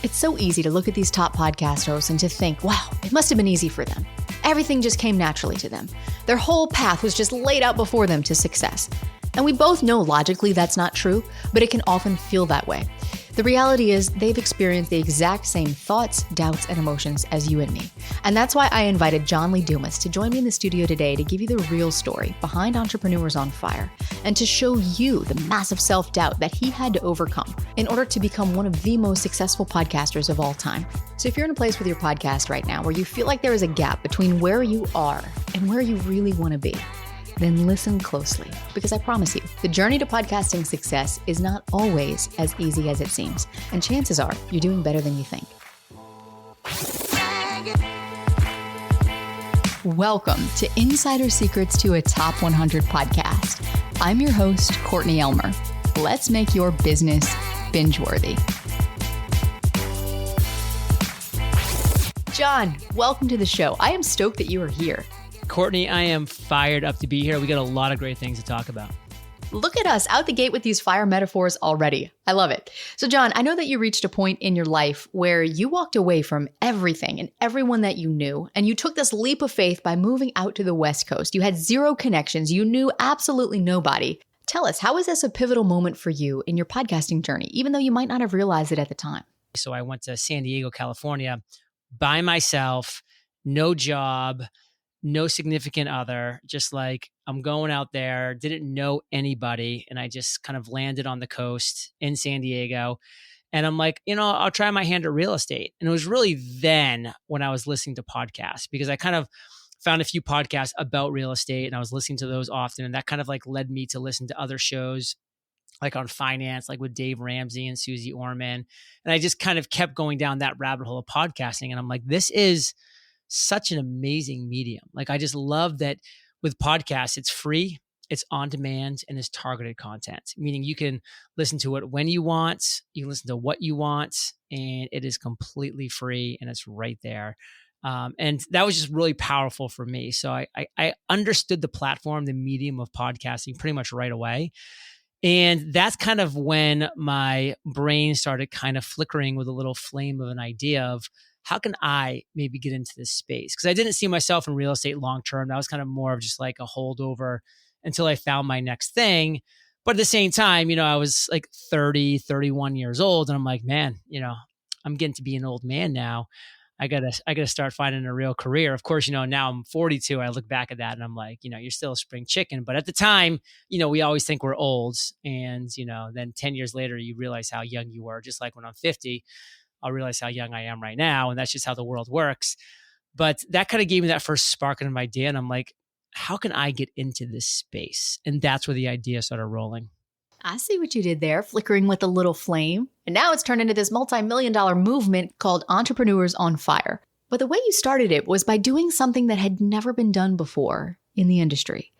It's so easy to look at these top podcast hosts and to think, wow, it must have been easy for them. Everything just came naturally to them. Their whole path was just laid out before them to success. And we both know logically that's not true, but it can often feel that way. The reality is they've experienced the exact same thoughts, doubts, and emotions as you and me. And that's why I invited John Lee Dumas to join me in the studio today to give you the real story behind Entrepreneurs on Fire and to show you the massive self-doubt that he had to overcome in order to become one of the most successful podcasters of all time. So if you're in a place with your podcast right now where you feel like there is a gap between where you are and where you really want to be, then listen closely, because I promise you, the journey to podcasting success is not always as easy as it seems, and chances are you're doing better than you think. Welcome to Insider Secrets to a Top 100 podcast. I'm your host, Courtney Elmer. Let's make your business binge-worthy. John, welcome to the show. I am stoked that you are here. Courtney, I am fired up to be here. We got a lot of great things to talk about. Look at us out the gate with these fire metaphors already. I love it. So John, I know that you reached a point in your life where you walked away from everything and everyone that you knew, and you took this leap of faith by moving out to the West Coast. You had zero connections. You knew absolutely nobody. Tell us, how was this a pivotal moment for you in your podcasting journey, even though you might not have realized it at the time? So I went to San Diego, California by myself, no job, no significant other, just like I'm going out there, didn't know anybody. And I just kind of landed on the coast in San Diego. And I'm like, I'll try my hand at real estate. And it was really then when I was listening to podcasts, because I kind of found a few podcasts about real estate and I was listening to those often. And that kind of like led me to listen to other shows like on finance, like with Dave Ramsey and Susie Orman. And I just kind of kept going down that rabbit hole of podcasting. And I'm like, this is such an amazing medium. Like, I just love that with podcasts, it's free, it's on demand, and it's targeted content, meaning you can listen to it when you want, you can listen to what you want, and it is completely free and it's right there. And that was just really powerful for me. So I understood the platform, the medium of podcasting pretty much right away. And that's kind of when my brain started kind of flickering with a little flame of an idea of, how can I maybe get into this space? Because I didn't see myself in real estate long-term. That was kind of more of just like a holdover until I found my next thing. But at the same time, I was like 30, 31 years old. And I'm like, man, I'm getting to be an old man now. I gotta start finding a real career. Of course, now I'm 42. I look back at that and I'm like, you're still a spring chicken. But at the time, we always think we're old. And, then 10 years later, you realize how young you were. Just like when I'm 50, I'll realize how young I am right now. And that's just how the world works. But that kind of gave me that first spark in my idea. And I'm like, how can I get into this space? And that's where the idea started rolling. I see what you did there, flickering with a little flame. And now it's turned into this multi-million-dollar movement called Entrepreneurs on Fire. But the way you started it was by doing something that had never been done before in the industry,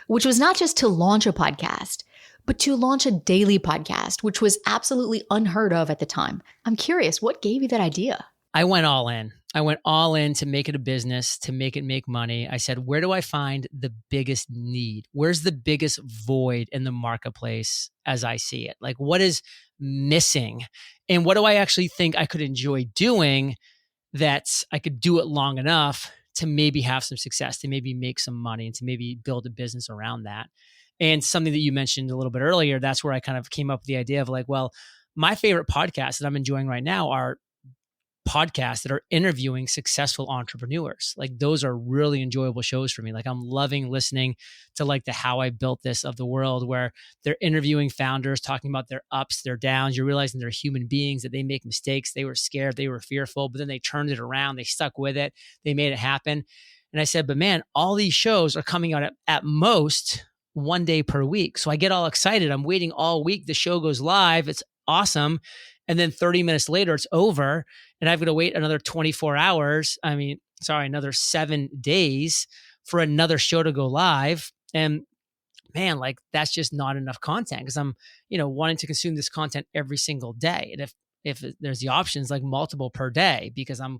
which was not just to launch a podcast, but to launch a daily podcast, which was absolutely unheard of at the time. I'm curious, what gave you that idea? I went all in. I went all in to make it a business, to make it make money. I said, where do I find the biggest need? Where's the biggest void in the marketplace as I see it? Like, what is missing? And what do I actually think I could enjoy doing that I could do it long enough to maybe have some success, to maybe make some money, and to maybe build a business around that? And something that you mentioned a little bit earlier, that's where I kind of came up with the idea of like, well, my favorite podcasts that I'm enjoying right now are podcasts that are interviewing successful entrepreneurs. Like, those are really enjoyable shows for me. Like, I'm loving listening to like the How I Built This of the world, where they're interviewing founders, talking about their ups, their downs. You're realizing they're human beings, that they make mistakes. They were scared, they were fearful, but then they turned it around. They stuck with it. They made it happen. And I said, but man, all these shows are coming out at most one day per week. So I get all excited. I'm waiting all week. The show goes live. It's awesome. And then 30 minutes later, it's over. And I've got to wait another 24 hours. Another 7 days for another show to go live. And man, like, that's just not enough content, because I'm, wanting to consume this content every single day. And if there's the options, like multiple per day, because I'm,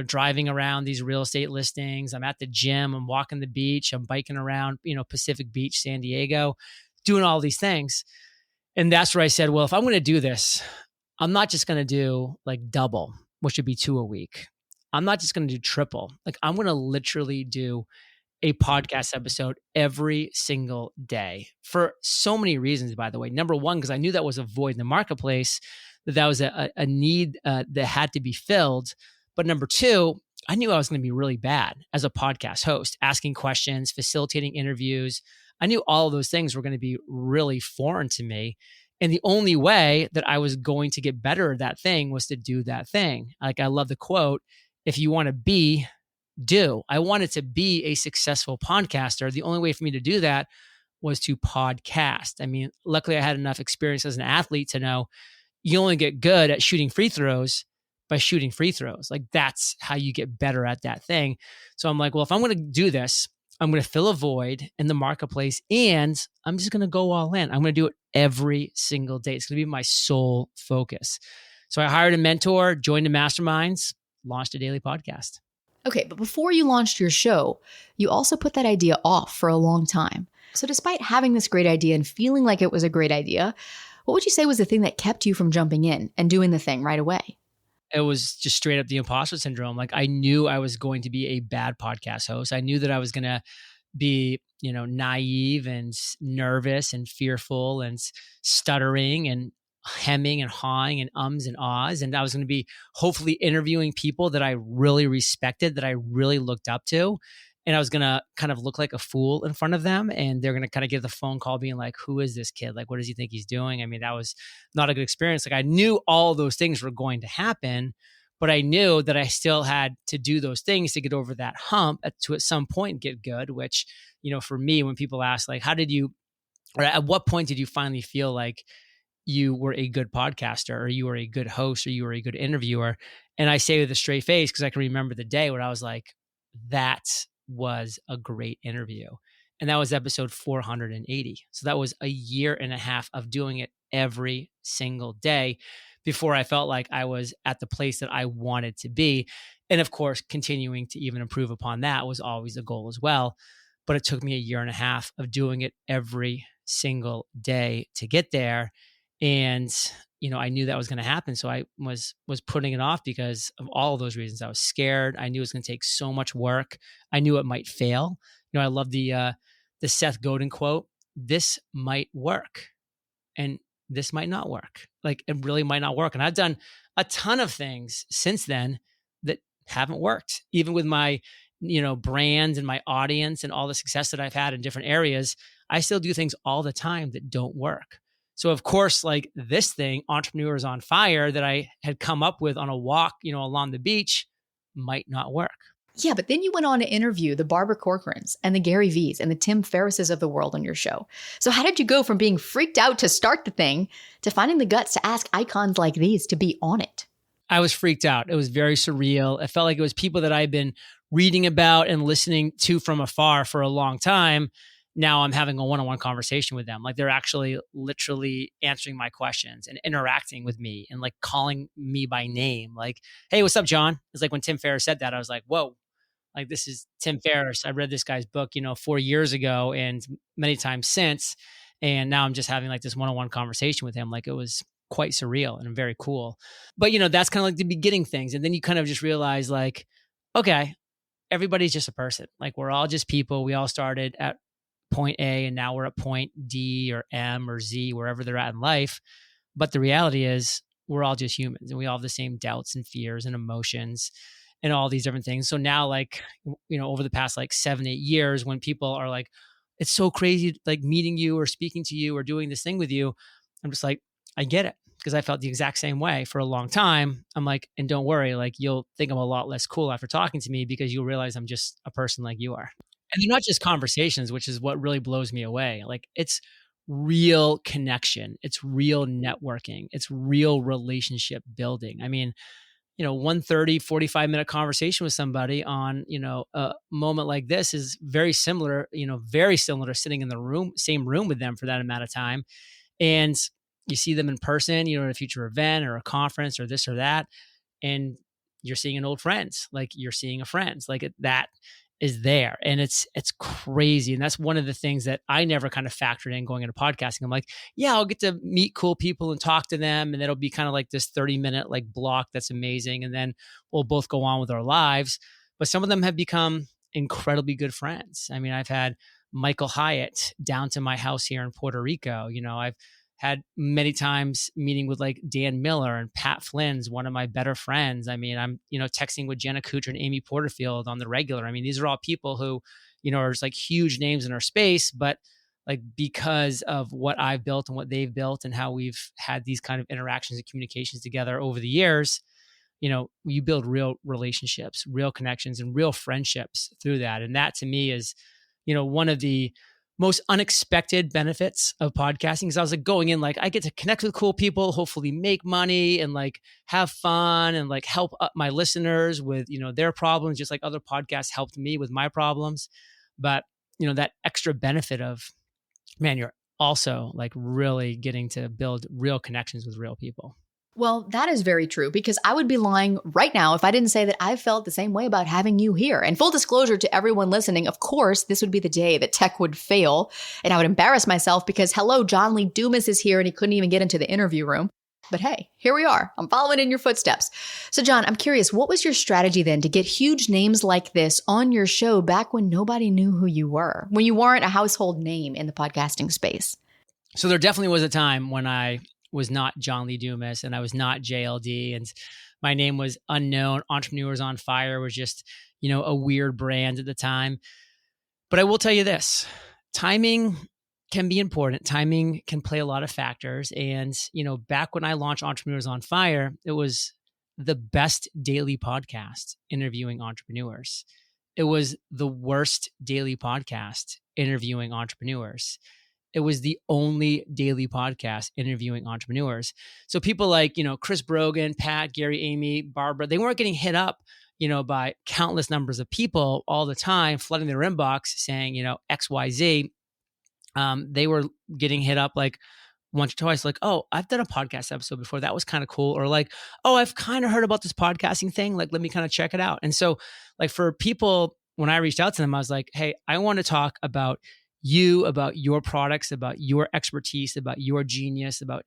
driving around these real estate listings. I'm at the gym, I'm walking the beach, I'm biking around, Pacific Beach, San Diego, doing all these things. And that's where I said, well, if I'm going to do this, I'm not just going to do like double, which would be 2 a week. I'm not just going to do triple. Like I'm going to literally do a podcast episode every single day for so many reasons, by the way. Number one, because I knew that was a void in the marketplace, that was a need that had to be filled. But number two, I knew I was going to be really bad as a podcast host, asking questions, facilitating interviews. I knew all of those things were going to be really foreign to me. And the only way that I was going to get better at that thing was to do that thing. Like I love the quote, if you want to be, do. I wanted to be a successful podcaster. The only way for me to do that was to podcast. I mean, luckily I had enough experience as an athlete to know you only get good at shooting free throws by shooting free throws. Like that's how you get better at that thing. So I'm like, well, if I'm going to do this, I'm going to fill a void in the marketplace and I'm just going to go all in. I'm going to do it every single day. It's going to be my sole focus. So I hired a mentor, joined the masterminds, launched a daily podcast. Okay, but before you launched your show, you also put that idea off for a long time. So despite having this great idea and feeling like it was a great idea, what would you say was the thing that kept you from jumping in and doing the thing right away? It was just straight up the imposter syndrome. Like I knew I was going to be a bad podcast host. I knew that I was going to be, naive and nervous and fearful and stuttering and hemming and hawing and ums and ahs. And I was going to be hopefully interviewing people that I really respected, that I really looked up to. And I was going to kind of look like a fool in front of them. And they're going to kind of get the phone call being like, who is this kid? Like, what does he think he's doing? I mean, that was not a good experience. Like I knew all those things were going to happen, but I knew that I still had to do those things to get over that hump to at some point get good, which, for me, when people ask like, or at what point did you finally feel like you were a good podcaster or you were a good host or you were a good interviewer? And I say with a straight face, because I can remember the day when I was like, that was a great interview. And that was episode 480. So that was a year and a half of doing it every single day before I felt like I was at the place that I wanted to be. And of course, continuing to even improve upon that was always a goal as well. But it took me a year and a half of doing it every single day to get there. And, I knew that was going to happen. So I was putting it off because of all of those reasons. I was scared. I knew it was going to take so much work. I knew it might fail. I love the Seth Godin quote, this might work and this might not work. Like it really might not work. And I've done a ton of things since then that haven't worked. Even with my, brand and my audience and all the success that I've had in different areas, I still do things all the time that don't work. So of course, like this thing, Entrepreneurs on Fire, that I had come up with on a walk, along the beach might not work. Yeah, but then you went on to interview the Barbara Corcorans and the Gary V's and the Tim Ferrisses of the world on your show. So how did you go from being freaked out to start the thing to finding the guts to ask icons like these to be on it? I was freaked out. It was very surreal. It felt like it was people that I'd been reading about and listening to from afar for a long time. Now I'm having a one-on-one conversation with them. Like they're actually literally answering my questions and interacting with me and like calling me by name. Like, hey, what's up, John? It's like when Tim Ferriss said that, I was like, whoa, like this is Tim Ferriss. I read this guy's book, 4 years ago and many times since. And now I'm just having like this one-on-one conversation with him. Like it was quite surreal and very cool. But, that's kind of like the beginning things. And then you kind of just realize like, okay, everybody's just a person. Like we're all just people. We all started at point A and now we're at point D or M or Z, wherever they're at in life. But the reality is we're all just humans and we all have the same doubts and fears and emotions and all these different things. So now like, over the past like 7-8 years, when people are like, it's so crazy, like meeting you or speaking to you or doing this thing with you, I'm just like, I get it. Because I felt the exact same way for a long time. I'm like, and don't worry, like you'll think I'm a lot less cool after talking to me because you'll realize I'm just a person like you are. And they're not just conversations, which is what really blows me away. Like it's real connection. It's real networking. It's real relationship building. I mean, 1:30, 45-minute conversation with somebody on, a moment like this is very similar to sitting in the same room with them for that amount of time. And you see them in person, at a future event or a conference or this or that. And you're seeing an old friend, like you're seeing a friend like that. is there. And it's crazy. And that's one of the things that I never kind of factored in going into podcasting. I'm like, yeah, I'll get to meet cool people and talk to them. And it'll be kind of like this 30-minute like block that's amazing. And then we'll both go on with our lives. But some of them have become incredibly good friends. I mean, I've had Michael Hyatt down to my house here in Puerto Rico. I've had many times meeting with like Dan Miller and Pat Flynn's one of my better friends. I mean, I'm, texting with Jenna Kuchar and Amy Porterfield on the regular. I mean, these are all people who, are just like huge names in our space, but like because of what I've built and what they've built and how we've had these kind of interactions and communications together over the years, you build real relationships, real connections, and real friendships through that. And that to me is, one of the most unexpected benefits of podcasting. Because I was like going in, like I get to connect with cool people, hopefully make money and like have fun and like help my listeners with, their problems, just like other podcasts helped me with my problems. But, that extra benefit of, man, you're also like really getting to build real connections with real people. Well, that is very true, because I would be lying right now if I didn't say that I felt the same way about having you here. And full disclosure to everyone listening, of course, this would be the day that tech would fail and I would embarrass myself because, hello, John Lee Dumas is here and he couldn't even get into the interview room. But hey, here we are. I'm following in your footsteps. So John, I'm curious, what was your strategy then to get huge names like this on your show back when nobody knew who you were, when you weren't a household name in the podcasting space? So there definitely was a time when I was not John Lee Dumas and I was not JLD and my name was unknown. Entrepreneurs on Fire was just, a weird brand at the time. But I will tell you this, timing can be important. Timing can play a lot of factors. And, back when I launched Entrepreneurs on Fire, it was the best daily podcast interviewing entrepreneurs. It was the worst daily podcast interviewing entrepreneurs. It was the only daily podcast interviewing entrepreneurs. So people like, Chris Brogan, Pat, Gary, Amy, Barbara, they weren't getting hit up, by countless numbers of people all the time, flooding their inbox saying, XYZ. They were getting hit up like once or twice, like, oh, I've done a podcast episode before. That was kind of cool. Or like, oh, I've kind of heard about this podcasting thing. Like, let me kind of check it out. And so like for people, when I reached out to them, I was like, hey, I want to talk about you, about your products, about your expertise, about your genius, about,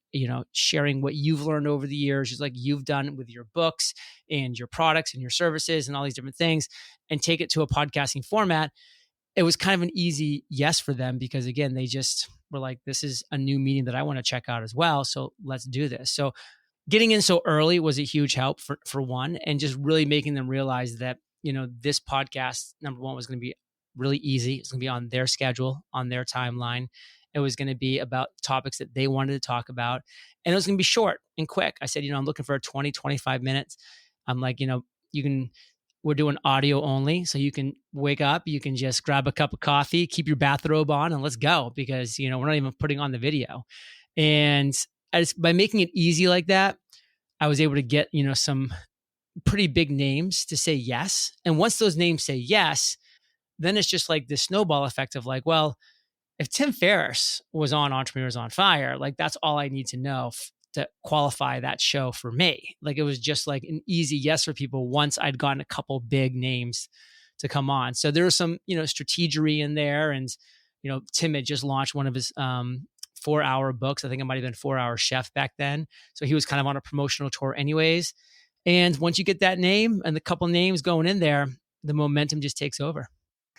sharing what you've learned over the years, just like you've done with your books and your products and your services and all these different things, and take it to a podcasting format. It was kind of an easy yes for them because again, they just were like, this is a new medium that I want to check out as well. So let's do this. So getting in so early was a huge help for one, and just really making them realize that, this podcast, number one, was going to be really easy. It's going to be on their schedule, on their timeline. It was going to be about topics that they wanted to talk about. And it was going to be short and quick. I said, I'm looking for 20, 25 minutes. I'm like, we're doing audio only. So you can wake up, you can just grab a cup of coffee, keep your bathrobe on, and let's go, because, we're not even putting on the video. And by making it easy like that, I was able to get, some pretty big names to say yes. And once those names say yes, then it's just like this snowball effect of like, well, if Tim Ferriss was on Entrepreneurs on Fire, like that's all I need to know to qualify that show for me. Like it was just like an easy yes for people once I'd gotten a couple big names to come on. So there was some, strategery in there. And, Tim had just launched one of his 4-hour books. I think it might've been 4-Hour Chef back then. So he was kind of on a promotional tour anyways. And once you get that name and the couple names going in there, the momentum just takes over.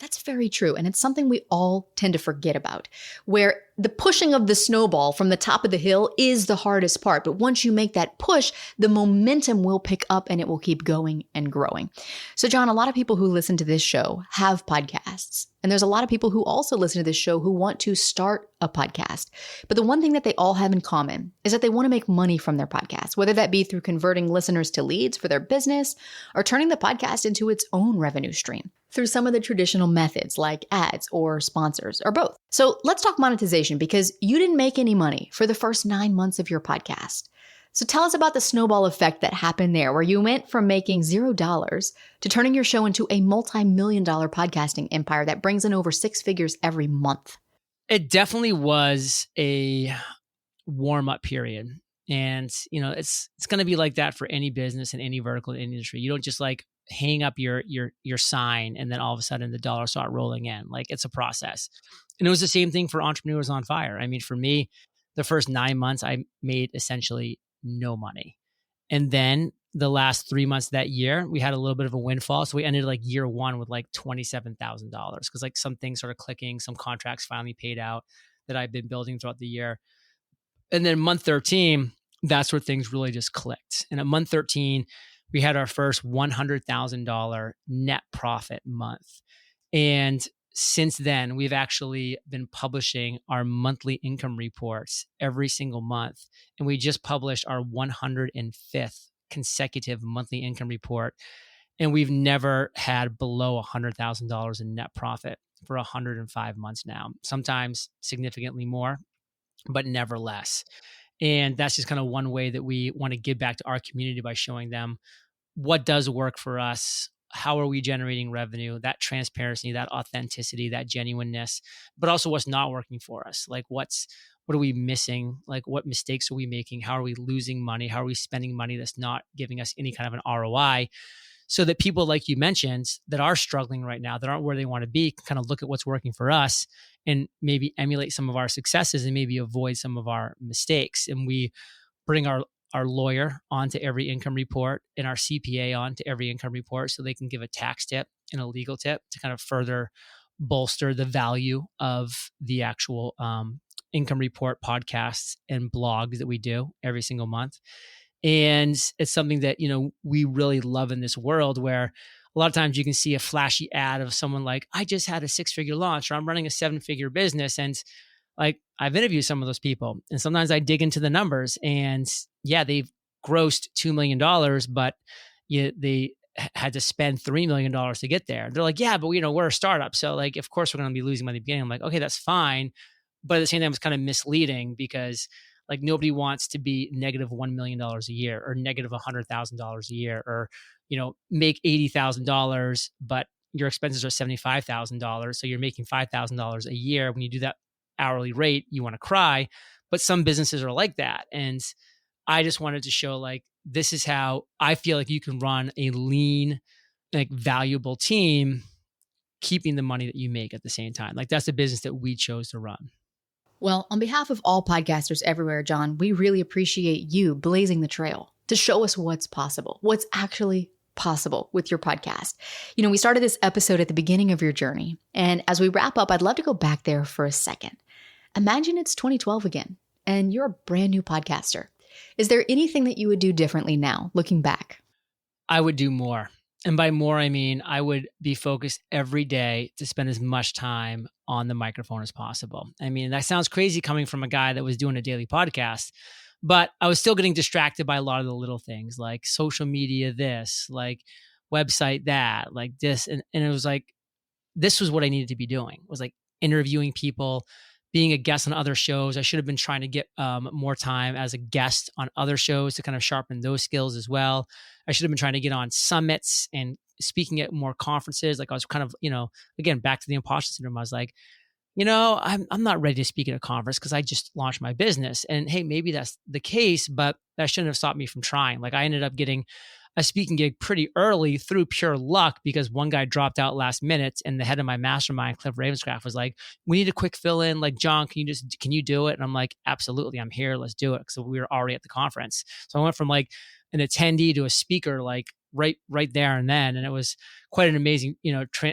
That's very true. And it's something we all tend to forget about, where the pushing of the snowball from the top of the hill is the hardest part. But once you make that push, the momentum will pick up and it will keep going and growing. So John, a lot of people who listen to this show have podcasts. And there's a lot of people who also listen to this show who want to start a podcast. But the one thing that they all have in common is that they want to make money from their podcast, whether that be through converting listeners to leads for their business or turning the podcast into its own revenue stream through some of the traditional methods like ads or sponsors or both. So let's talk monetization, because you didn't make any money for the first 9 months of your podcast. So tell us about the snowball effect that happened there, where you went from making $0 to turning your show into a multi-million-dollar podcasting empire that brings in over 6 figures every month. It definitely was a warm-up period. And, it's going to be like that for any business in any vertical industry. You don't just like hang up your sign and then all of a sudden the dollars start rolling in. Like, it's a process. And it was the same thing for Entrepreneurs on Fire. I mean, for me, the first 9 months, I made essentially no money. And then the last 3 months of that year, we had a little bit of a windfall. So we ended like year one with like $27,000 because like some things started clicking, some contracts finally paid out that I've been building throughout the year. And then month 13, that's where things really just clicked. And at month 13, we had our first $100,000 net profit month. And since then, we've actually been publishing our monthly income reports every single month. And we just published our 105th consecutive monthly income report. And we've never had below $100,000 in net profit for 105 months now, sometimes significantly more, but never less. And that's just kind of one way that we want to give back to our community by showing them what does work for us. How are we generating revenue, that transparency, that authenticity, that genuineness, but also what's not working for us. Like what are we missing? Like what mistakes are we making? How are we losing money? How are we spending money that's not giving us any kind of an ROI? So that people like you mentioned that are struggling right now, that aren't where they want to be, can kind of look at what's working for us and maybe emulate some of our successes and maybe avoid some of our mistakes. And we bring our lawyer onto every income report and our CPA onto every income report so they can give a tax tip and a legal tip to kind of further bolster the value of the actual income report podcasts and blogs that we do every single month. And it's something that, we really love in this world where a lot of times you can see a flashy ad of someone like, I just had a 6-figure launch or I'm running a 7-figure business. And like I've interviewed some of those people and sometimes I dig into the numbers and yeah, they've grossed $2 million, but they had to spend $3 million to get there. They're like, yeah, but we're a startup. So like, of course we're going to be losing money at the beginning. I'm like, okay, that's fine. But at the same time, it's kind of misleading because like nobody wants to be negative $1 million a year or negative $100,000 a year or, make $80,000, but your expenses are $75,000. So you're making $5,000 a year. When you do that hourly rate, you want to cry, but some businesses are like that. And I just wanted to show like, this is how I feel like you can run a lean, like valuable team, keeping the money that you make at the same time. Like that's the business that we chose to run. Well, on behalf of all podcasters everywhere, John, we really appreciate you blazing the trail to show us what's possible, what's actually possible with your podcast. We started this episode at the beginning of your journey. And as we wrap up, I'd love to go back there for a second. Imagine it's 2012 again, and you're a brand new podcaster. Is there anything that you would do differently now, looking back? I would do more. And by more, I mean, I would be focused every day to spend as much time on the microphone as possible. I mean, that sounds crazy coming from a guy that was doing a daily podcast, but I was still getting distracted by a lot of the little things like social media, this, like website, that, like this. And it was like, this was what I needed to be doing. It was like interviewing people, being a guest on other shows. I should have been trying to get more time as a guest on other shows to kind of sharpen those skills as well. I should have been trying to get on summits and speaking at more conferences. Like I was kind of, again, back to the imposter syndrome. I was like, I'm not ready to speak at a conference because I just launched my business. And hey, maybe that's the case, but that shouldn't have stopped me from trying. Like I ended up getting a speaking gig pretty early through pure luck because one guy dropped out last minute and the head of my mastermind, Cliff Ravenscraft, was like, we need a quick fill in. Like, John, can you do it? And I'm like, absolutely. I'm here. Let's do it. So we were already at the conference. So I went from like an attendee to a speaker, like right there and then. And it was quite an amazing,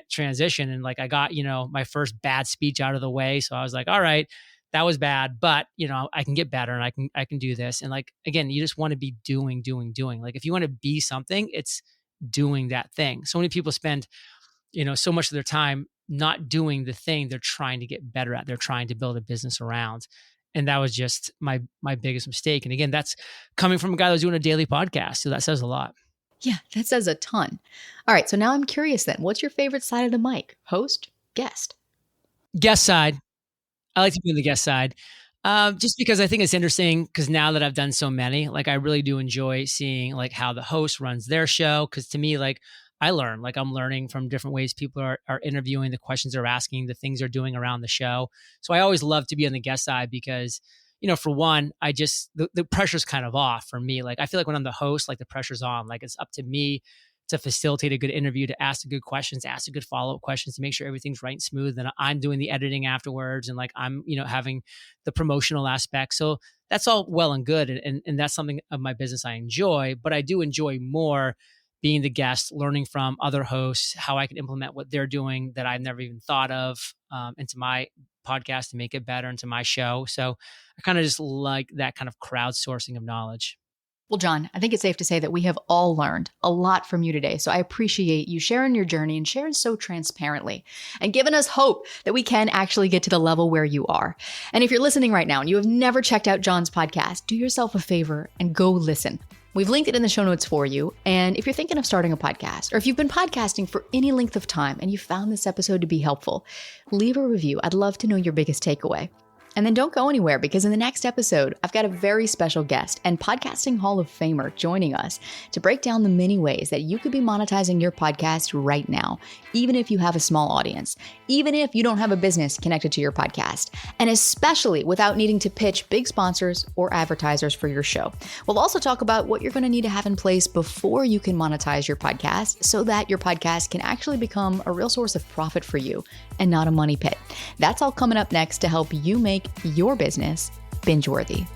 transition. And like, I got, my first bad speech out of the way. So I was like, all right, that was bad, but I can get better and I can do this. And like, again, you just want to be doing. Like if you want to be something, it's doing that thing. So many people spend, so much of their time not doing the thing they're trying to get better at. They're trying to build a business around. And that was just my biggest mistake. And again, that's coming from a guy that was doing a daily podcast. So that says a lot. Yeah, that says a ton. All right. So now I'm curious then, what's your favorite side of the mic? Host, guest? Guest side. I like to be on the guest side just because I think it's interesting because now that I've done so many, like I really do enjoy seeing like how the host runs their show. Cause to me, like I learn, like I'm learning from different ways people are interviewing, the questions they're asking, the things they're doing around the show. So I always love to be on the guest side because, for one, I just, the pressure's kind of off for me. Like I feel like when I'm the host, like the pressure's on, like it's up to me to facilitate a good interview, to ask the good questions, ask the good follow-up questions, to make sure everything's right and smooth. And I'm doing the editing afterwards, and like I'm, having the promotional aspect. So that's all well and good. And that's something of my business I enjoy, but I do enjoy more being the guest, learning from other hosts, how I can implement what they're doing that I've never even thought of into my podcast to make it better, into my show. So I kind of just like that kind of crowdsourcing of knowledge. Well, John, I think it's safe to say that we have all learned a lot from you today. So I appreciate you sharing your journey and sharing so transparently and giving us hope that we can actually get to the level where you are. And if you're listening right now and you have never checked out John's podcast, do yourself a favor and go listen. We've linked it in the show notes for you. And if you're thinking of starting a podcast, or if you've been podcasting for any length of time and you found this episode to be helpful, leave a review. I'd love to know your biggest takeaway. And then don't go anywhere, because in the next episode, I've got a very special guest and Podcasting Hall of Famer joining us to break down the many ways that you could be monetizing your podcast right now, even if you have a small audience, even if you don't have a business connected to your podcast, and especially without needing to pitch big sponsors or advertisers for your show. We'll also talk about what you're going to need to have in place before you can monetize your podcast so that your podcast can actually become a real source of profit for you and not a money pit. That's all coming up next to help you make your business binge-worthy.